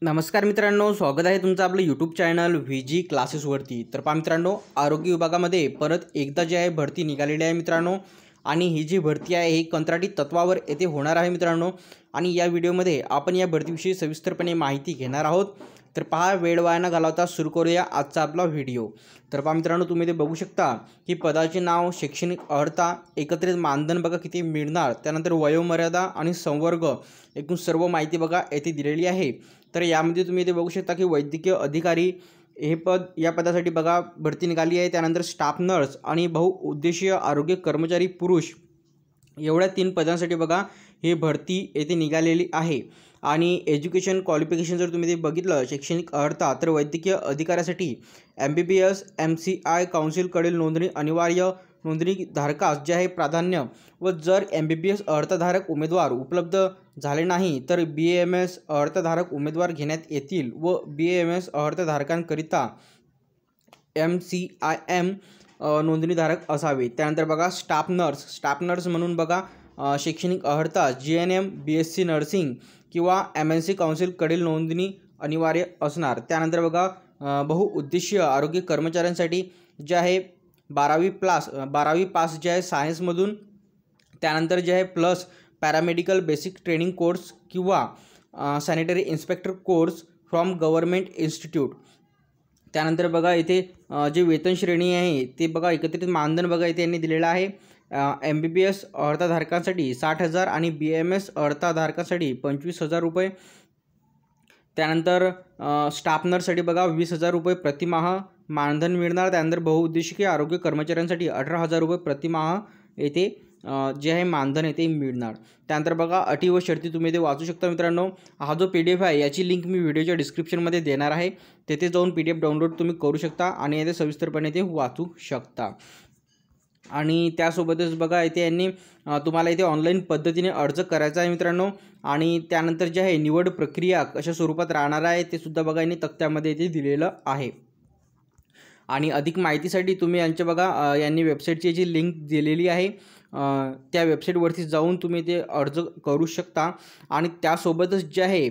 नमस्कार मित्रांनो, स्वागत आहे तुमचं आपलं यूट्यूब चॅनल VG क्लासेसवरती। तर पहा मित्रांनो, आरोग्य विभागामध्ये परत एकदा जी आहे भरती निघालेली आहे मित्रांनो। आणि ही जी भरती आहे ही कंत्राटी तत्वावर येथे होणार आहे मित्रांनो। आणि या व्हिडिओमध्ये आपण या भरतीविषयी सविस्तरपणे माहिती घेणार आहोत। तर पहा, वेळ वाया न घालवता सुरू करूया आजचा आपला व्हिडिओ। तर पहा मित्रांनो, तुम्ही ते बघू शकता की पदाचे नाव, शैक्षणिक अर्हता, एकत्रित मानधन बघा किती मिळणार, त्यानंतर वयोमर्यादा आणि संवर्ग, एकूण सर्व माहिती बघा येथे दिलेली आहे। तर यामध्ये तुम्ही ते बघू शकता की वैद्यकीय अधिकारी हे पद, या पदासाठी बघा भरती निघाली आहे। त्यानंतर स्टाफ नर्स आणि बहुउद्देशीय आरोग्य कर्मचारी पुरुष, एवढ्या 3 पदांसाठी बघा ही भरती येथे निघालेली आहे। आणि एज्युकेशन क्वालिफिकेशन जर तुम्ही ते बघितलं, शैक्षणिक अर्हता, तर वैद्यकीय अधिकाऱ्यासाठी MBBS MCI काउन्सिलकडील नोंदणी अनिवार्य, नोंदणीधारकास जे आहे प्राधान्य, व जर MBBS अर्हताधारक उमेदवार उपलब्ध झाले नाही तर BAMS अर्हताधारक उमेदवार घेण्यात येतील व BAMS अर्हताधारकांकरिता MCIM नोंदणीधारक असावे। त्यानंतर बघा स्टाफ नर्स म्हणून बघा शैक्षणिक अर्हता GNM BSc नर्सिंग किंवा MNC काउन्सिलकडील नोंदणी अनिवार्य असणार। त्यानंतर बघा बहुउद्देशीय आरोग्य कर्मचाऱ्यांसाठी जे आहे 12वी पास जे आहे सायन्समधून, त्यानंतर जे आहे plus paramedical basic training course किंवा sanitary inspector course from government institute. त्यानंतर बघा इथे जे वेतन श्रेणी आहे ते बघा एकत्रित मानधन बघा इथे यांनी दिलेलं आहे। MBBS अर्हताधारकांसाठी 60,000 आणि BAMS अर्हताधारकांसाठी 25,000 रुपये। त्यानंतर स्टाफ नर्ससाठी बघा 20,000 रुपये प्रतिमाह मानधन मिळणार। त्यानंतर बहुउद्देशीय आरोग्य कर्मचाऱ्यांसाठी 18,000 रुपये प्रतिमाह येथे जे आहे मानधन येथे मिळणार। त्यानंतर बघा अटी व शर्ती तुम्ही ते वाचू शकता मित्रांनो। हा जो PDF आहे याची लिंक मी व्हिडिओच्या डिस्क्रिप्शनमध्ये देणार आहे, तेथे जाऊन PDF डाउनलोड तुम्ही करू शकता आणि येथे सविस्तरपणे ते वाचू शकता। आणि त्यासोबतच बघा इथे यांनी तुम्हाला इथे ऑनलाईन पद्धतीने अर्ज करायचा आहे मित्रांनो। आणि त्यानंतर जे आहे निवड प्रक्रिया कशा स्वरूपात राहणार आहे ते सुद्धा बघा यांनी तक्त्यामध्ये इथे दिलेलं आहे। आणि अधिक माहितीसाठी तुम्ही यांच्या बघा यांनी वेबसाईटची जी लिंक दिलेली आहे त्या वेबसाईटवरती जाऊन तुम्ही ते अर्ज करू शकता। आणि त्यासोबतच जे आहे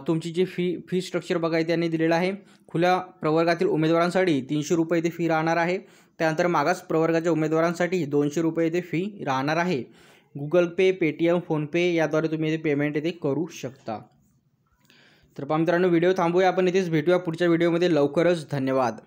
तुमची जी फी स्ट्रक्चर बघा इथे यांनी दिलेलं आहे। खुल्या प्रवर्गातील उमेदवारांसाठी 300 रुपये इथे फी राहणार आहे। त्यानंतर मागास प्रवर्गाच्या उमेदवारांसाठी 200 रुपये इथे फी राहणार आहे। Google Pay, Paytm, PhonePe याद्वारे तुम्ही इथे पेमेंट इथे करू शकता। तर पहा मित्रांनो, व्हिडिओ थांबूया, आपण इथेच भेटूया पुढच्या व्हिडिओमध्ये लवकरच। धन्यवाद।